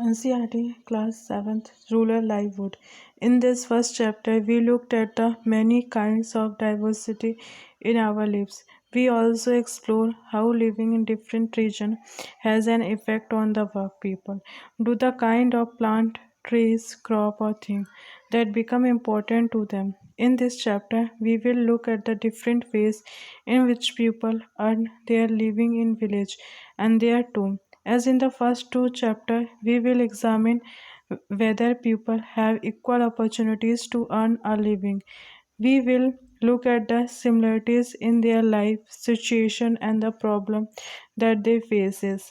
NCRT Class 7th Rural Livelihood. In this first chapter, we looked at the many kinds of diversity in our lives. We also explore how living in different regions has an effect on the work people do, the kind of plant, trees, crop, or thing that become important to them. In this chapter, we will look at the different ways in which people earn their living in village and their too. As in the first two chapters, we will examine whether people have equal opportunities to earn a living. We will look at the similarities in their life situation and the problem that they faces.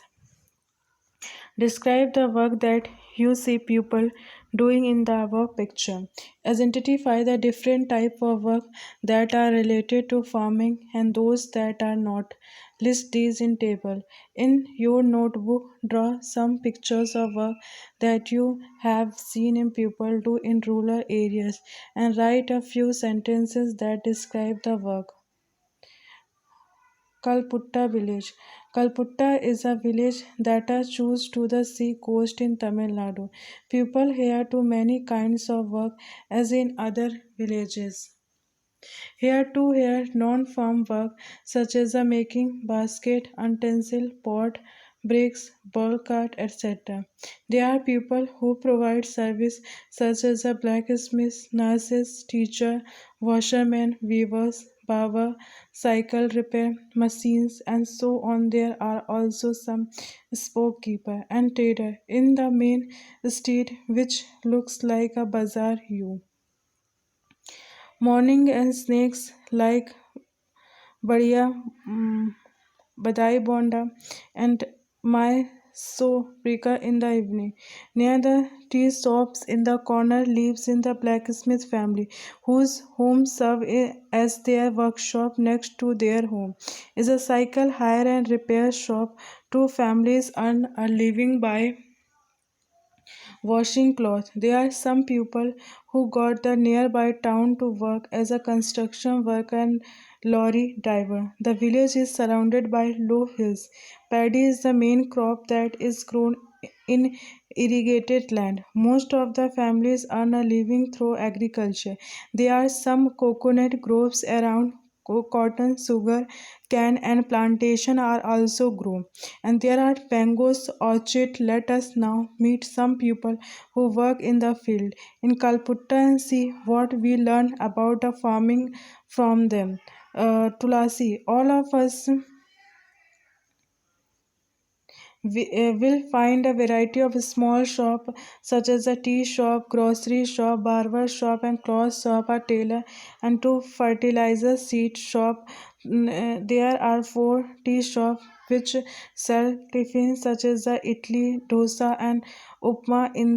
Describe the work that you see people doing in the above picture. Identify the different type of work that are related to farming and those that are not. List these in table. In your notebook, draw some pictures of work that you have seen in people do in rural areas and write a few sentences that describe the work. Kalputta village. Kalputta is a village that is close to the sea coast in Tamil Nadu. People here do many kinds of work as in other villages. Here too here non-farm work such as the making basket, utensil, pot, bricks, ball cart, etc. There are people who provide service such as the blacksmiths, nurses, teacher, washermen, weavers, barber, cycle repair, machines, and so on. There are also some storekeeper and trader in the main street which looks like a bazaar you. Morning and snakes like Badia, Badai Bonda, and my Soprika in the evening. Near the tea shops in the corner lives in the blacksmith family, whose home serve as their workshop next to their home. Is a cycle hire and repair shop. Two families earn a living by washing cloth. There are some people who got the nearby town to work as a construction worker and lorry driver. The village is surrounded by low hills. Paddy is the main crop that is grown in irrigated land. Most of the families earn a living through agriculture. There are some coconut groves around. Cotton, sugar, cane, and plantation are also grown. And there are mangoes, orchid. Let us now meet some people who work in the field in Calcutta and see what we learn about the farming from them. Tulasi, all of us we will find a variety of small shop such as a tea shop, grocery shop, barber shop, and cloth shop, a tailor, and two fertilizer seed shop. There are four tea shop which sell tiffins such as the idli, dosa, and upma in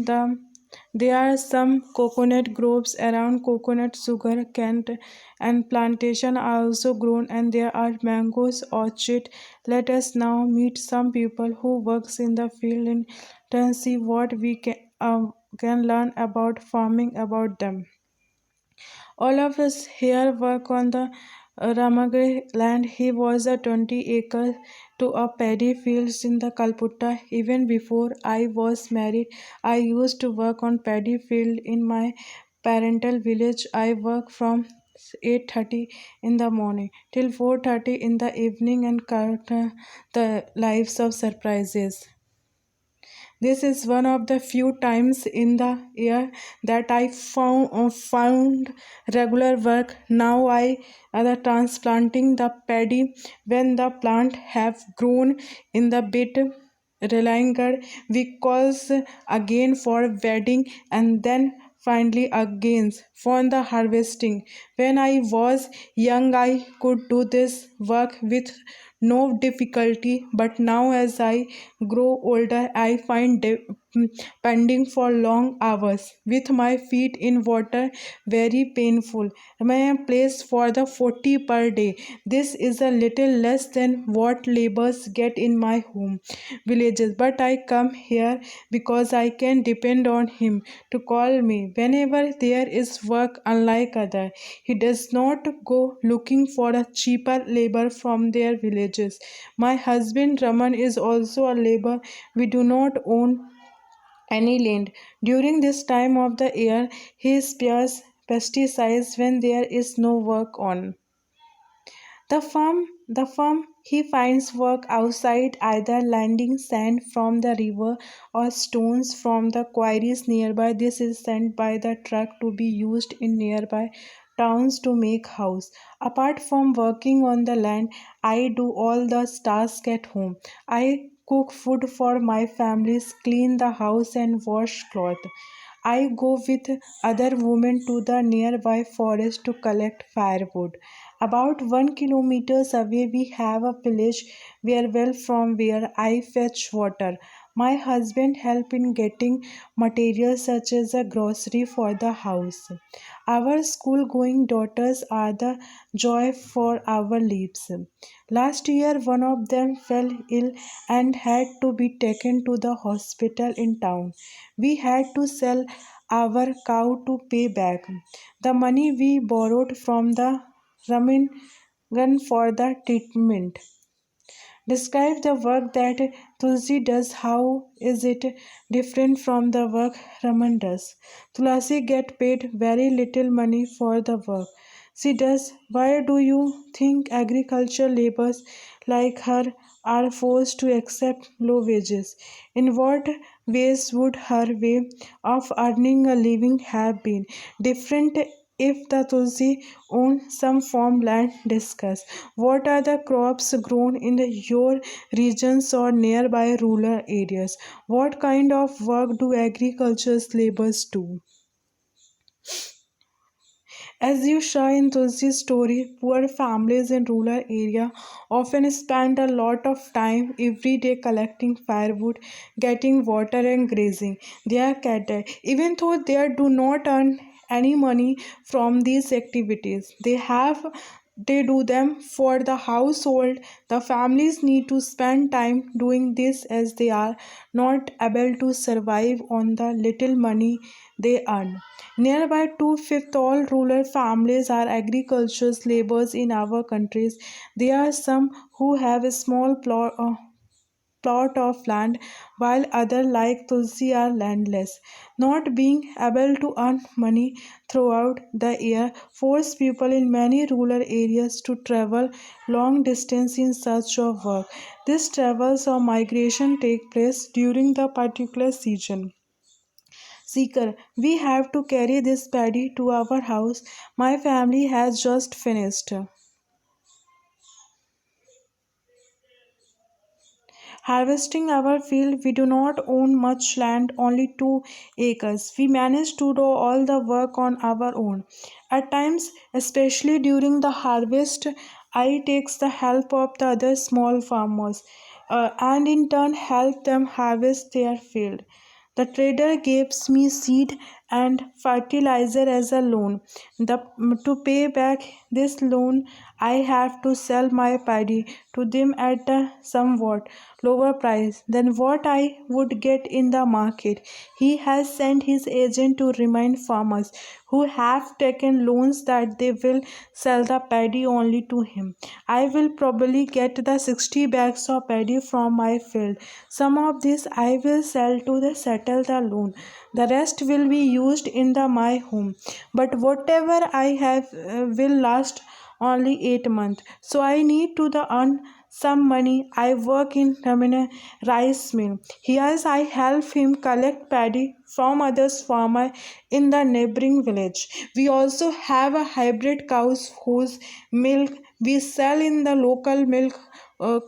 the there are some coconut groves around. Coconut, sugar cane, and plantation are also grown, and there are mangoes orchard. Let us now meet some people who works in the field and see what we can learn about farming about them. All of us here work on the Ramagre land. He was a 20 acres to a paddy fields in the Calcutta. Even before I was married, I used to work on paddy field in my parental village. I work from 8:30 in the morning till 4:30 in the evening and cut the lives of surprises. This is one of the few times in the year that I found regular work. Now I are transplanting the paddy when the plant have grown in the bit Relangar. We calls again for wedding and then finally again for the harvesting. When I was young, I could do this work with no difficulty, but now as I grow older, I find pending for long hours with my feet in water very painful. My place for the 40 per day. This is a little less than what laborers get in my home villages, but I come here because I can depend on him to call me whenever there is work. Unlike other, he does not go looking for a cheaper labor from their villages. wages. My husband Raman is also a labor. We do not own any land. During this time of the year, he spares pesticides when there is no work on. The farm he finds work outside, either landing sand from the river or stones from the quarries nearby. This is sent by the truck to be used in nearby towns to make house. Apart from working on the land, I do all the tasks at home. I cook food for my families, clean the house and wash clothes. I go with other women to the nearby forest to collect firewood. About 1 kilometers away we have a village where well from where I fetch water. My husband help in getting materials such as a grocery for the house. Our school going daughters are the joy for our lives. Last year one of them fell ill and had to be taken to the hospital in town. We had to sell our cow to pay back the money we borrowed from the Ramin gun for the treatment. Describe the work that Tulsi does. How is it different from the work Raman does? Tulasi get paid very little money for the work she does. Why do you think agriculture laborers like her are forced to accept low wages? In what ways would her way of earning a living have been different if the Tulsi owned some farmland? Discuss what are the crops grown in your regions or nearby rural areas. What kind of work do agricultural laborers do? As you saw in Tulsi's story, poor families in rural area often spend a lot of time every day collecting firewood, getting water and grazing their cattle. Even though they do not earn any money from these activities, they do them for the household. The families need to spend time doing this as they are not able to survive on the little money they earn. Nearby two-fifths all rural families are agricultural laborers in our countries. There are some who have a small plot of land, while others, like Tulsi, are landless. Not being able to earn money throughout the year force people in many rural areas to travel long distance in search of work. These travels or migration take place during the particular season. Seeker, we have to carry this paddy to our house. My family has just finished harvesting our field. We do not own much land, only 2 acres. We manage to do all the work on our own. At times, especially during the harvest, I takes the help of the other small farmers and in turn help them harvest their field. The trader gives me seed and fertilizer as a loan. To pay back this loan, I have to sell my paddy to them at a somewhat lower price than what I would get in the market. He has sent his agent to remind farmers who have taken loans that they will sell the paddy only to him. I will probably get the 60 bags of paddy from my field. Some of this I will sell to settle the loan. The rest will be used in my home. But whatever I have will last only 8 months. So I need to earn some money. I work in Ramina rice mill. Here I help him collect paddy from others farmer in the neighboring village. We also have a hybrid cows whose milk we sell in the local milk uh,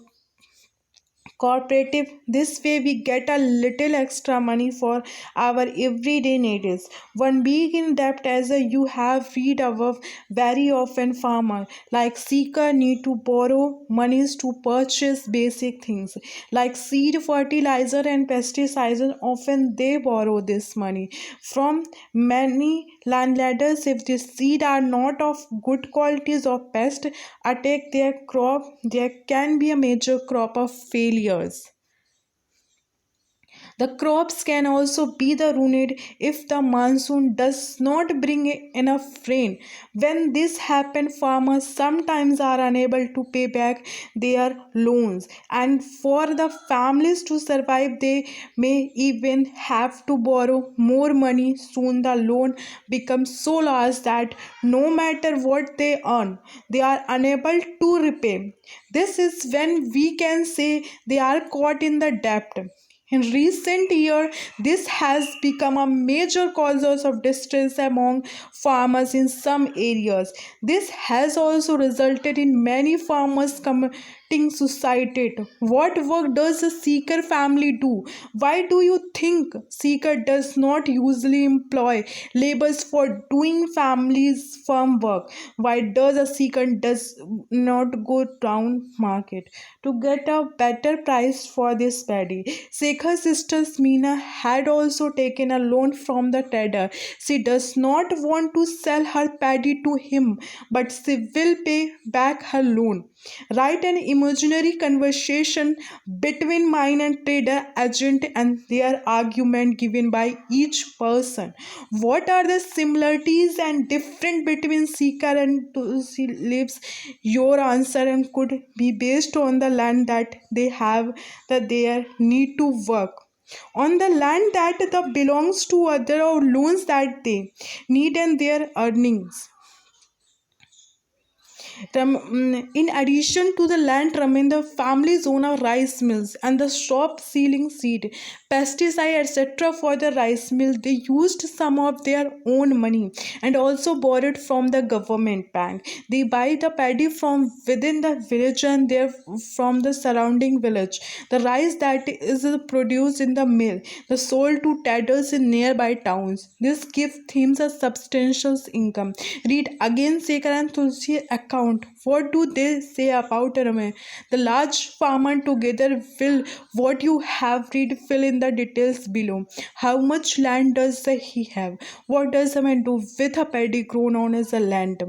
cooperative. This way we get a little extra money for our everyday needs. One big in debt, as you have read above, very often farmer like seeker need to borrow monies to purchase basic things like seed, fertilizer and pesticides. Often they borrow this money from many landlords. If the seed are not of good qualities of pest attack their crop, there can be a major crop of failures. The crops can also be the ruined if the monsoon does not bring enough rain. When this happens, farmers sometimes are unable to pay back their loans, and for the families to survive, they may even have to borrow more money. Soon, the loan becomes so large that no matter what they earn, they are unable to repay. This is when we can say they are caught in the debt. In recent years, this has become a major cause of distress among farmers in some areas. This has also resulted in many farmers committing suicide. What work does a seeker family do? Why do you think seeker does not usually employ laborers for doing families farm work? Why does a seeker does not go down market to get a better price for this paddy? Sekhar's sister Meena had also taken a loan from the trader. She does not want to sell her paddy to him, but she will pay back her loan. Write an imaginary conversation between mine and trader agent and their argument given by each person. What are the similarities and different between seeker and Tulsi lives? Your answer and could be based on the land that they have, that they need to work on the land that the belongs to other, or loans that they need and their earnings. In addition to the land, remain the families own of rice mills and the shop selling seed, pesticide, etc. for the rice mill. They used some of their own money and also borrowed from the government bank. They buy the paddy from within the village and there from the surrounding village. The rice that is produced in the mill, the sold to traders in nearby towns. This gives them a substantial income. Read again Sekar and Tulsi account. What do they say about Rame? The large farmer together will what you have read fill in the details below. How much land does he have? What does a man do with a paddy grown on his land?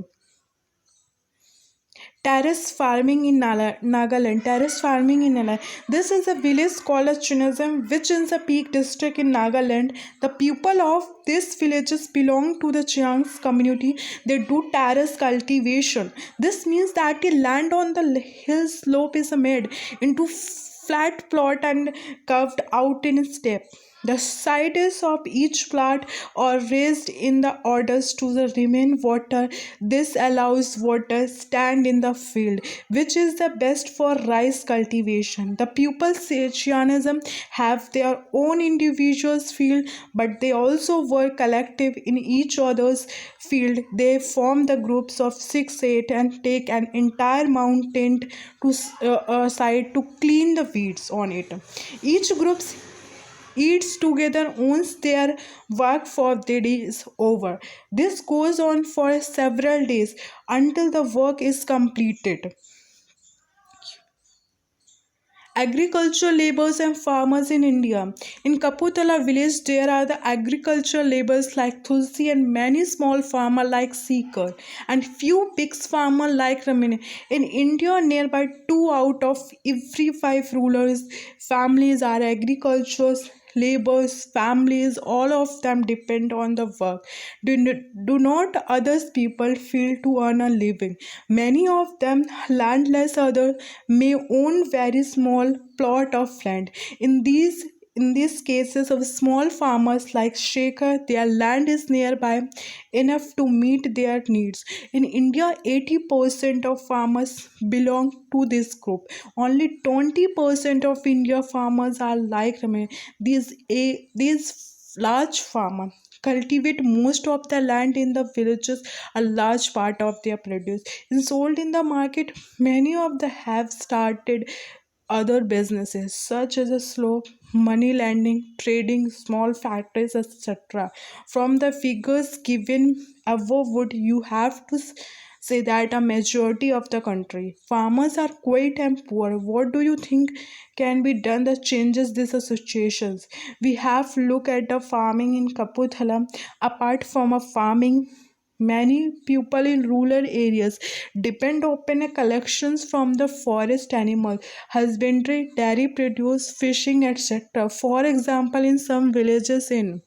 Terrace farming in Nagaland. Terrace farming in Nagaland. This is a village called as Chinazam, which is a peak district in Nagaland. The people of these villages belong to the Chiang's community. They do terrace cultivation. This means that the land on the hill slope is made into flat plot and curved out in step. The sides of each plot are raised in the orders to the remain water. This allows water stand in the field, which is the best for rice cultivation. The pupils Shianism have their own individual field, but they also work collective in each other's field. They form the groups of 6 8 and take an entire mountain to side to clean the weeds on it. Each group eats together once their work for the day is over. This goes on for several days until the work is completed. Agricultural laborers and farmers in India. In Kaputhala village, there are the agricultural laborers like Tulsi and many small farmers like Seeker and few big farmers like Ramini. In India, nearby 2 out of every 5 rulers families are agricultural laborers, families, all of them depend on the work. Do not others people feel to earn a living? Many of them landless, others may own very small plot of land. In these cases of small farmers like Shekhar, their land is nearby enough to meet their needs. In India, 80% of farmers belong to this group. Only 20% of India farmers are like me. These large farmers cultivate most of the land in the villages, a large part of their produce is sold in the market. Many of them have started other businesses such as a slow money lending, trading, small factories, etc. From the figures given above, would you have to say that a majority of the country farmers are quite and poor? What do you think can be done that changes these situations? We have look at the farming in Kaputhala. Apart from a farming, Many people in rural areas depend upon collections from the forest animal husbandry, dairy produce, fishing, etc. For example, in some villages in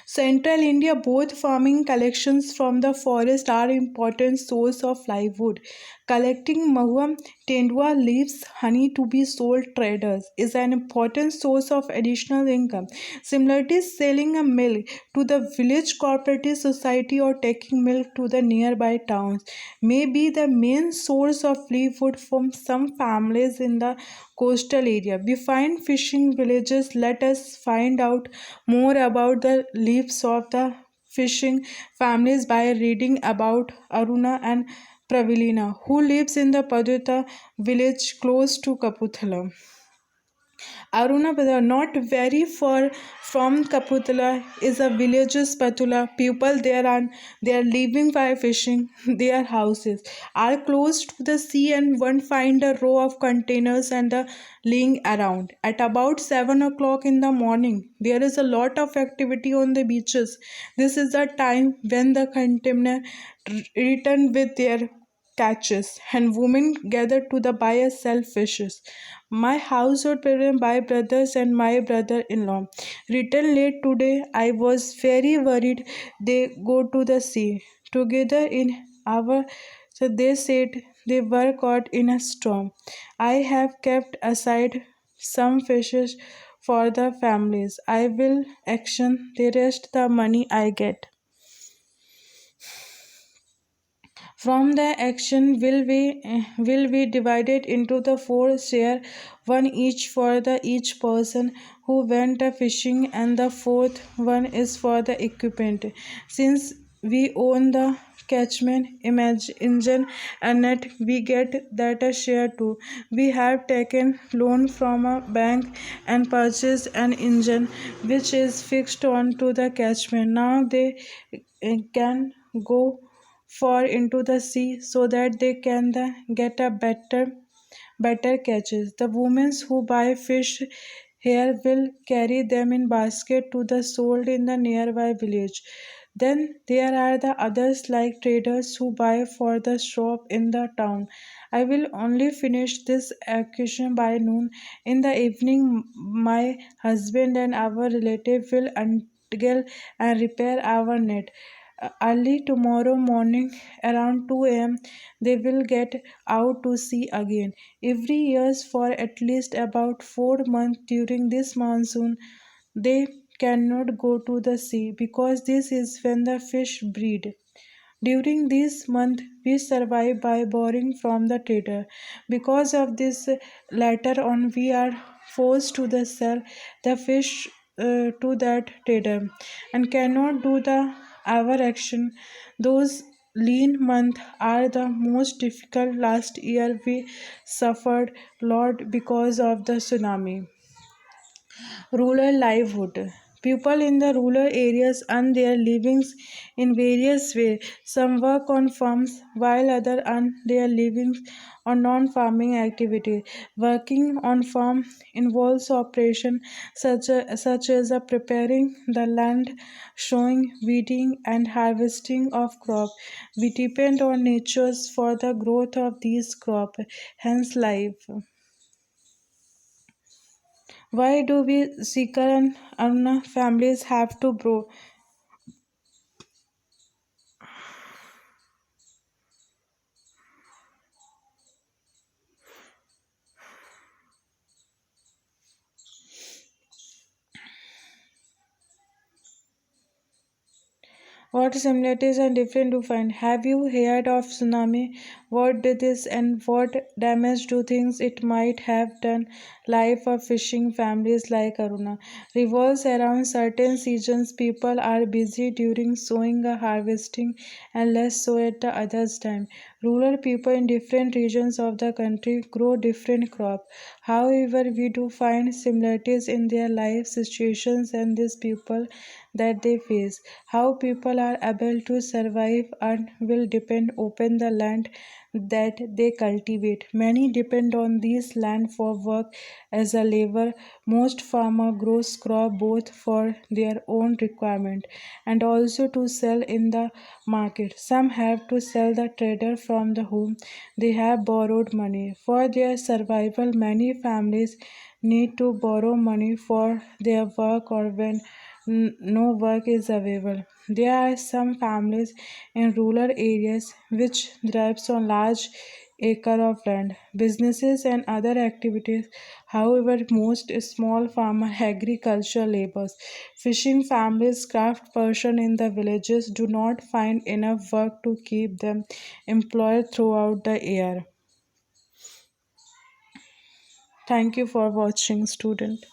Central India, both farming collections from the forest are important source of livelihood. Collecting mahua, tendua leaves, honey to be sold traders is an important source of additional income. Similarly, selling a milk to the village cooperative society or taking milk to the nearby towns may be the main source of livelihood from some families in the coastal area. We find fishing villages. Let us find out more about the lives of the fishing families by reading about Aruna and Pravilina, who lives in the Padutta village close to Kaputhala. Arunabad, not very far from Kaputala, is a village's Patula. People there are they are living by fishing. Their houses are close to the sea, and one find a row of containers and the laying around. At about 7 o'clock in the morning, there is a lot of activity on the beaches. This is the time when the container return with their catches, and women gather to the buy sell fishes. My household parent, my brothers and my brother-in-law returned late today. I was very worried. They go to the sea together in our. So they said they were caught in a storm. I have kept aside some fishes for the families. I will action the rest the money I get from the action will be divided into the four share, one each for the each person who went a fishing, and the fourth one is for the equipment. Since we own the catchment engine and net, we get that a share too. We have taken loan from a bank and purchased an engine which is fixed onto the catchment. Now they can go far into the sea so that they can get a better catches. The women who buy fish here will carry them in basket to the sold in the nearby village. Then there are the others like traders who buy for the shop in the town. I will only finish this occasion by noon. In the evening, my husband and our relative will until and repair our net. Early tomorrow morning, around 2 a.m., they will get out to sea again. Every year, for at least about 4 months during this monsoon, they cannot go to the sea because this is when the fish breed. During this month, we survive by borrowing from the trader. Because of this, later on, we are forced to sell the fish to that trader and cannot do the our action. Those lean months are the most difficult. Last year, we suffered lot because of the tsunami. Rural livelihood. People in the rural areas earn their livings in various ways. Some work on farms while others earn their livings on non-farming activities. Working on farm involves operation such as preparing the land, sowing, weeding, and harvesting of crop. We depend on nature for the growth of these crops, hence life. Why do we seeker and Anna families have to grow? What similarities and different do you find? Have you heard of tsunami? What did this and what damage do things it might have done? Life of fishing families like Aruna revolves around certain seasons. People are busy during sowing or harvesting and less so at the others time. Rural people in different regions of the country grow different crops. However, we do find similarities in their life situations and these people that they face. How people are able to survive and will depend upon the land that they cultivate. Many depend on this land for work as a labor. Most farmer grows crop both for their own requirement and also to sell in the market. Some have to sell the trader from the whom they have borrowed money. For their survival, many families need to borrow money for their work or when no work is available. There are some families in rural areas which thrives on large acre of land, businesses and other activities. However, most small farmer agriculture labors, fishing families, craft person in the villages do not find enough work to keep them employed throughout the year. Thank you for watching, student.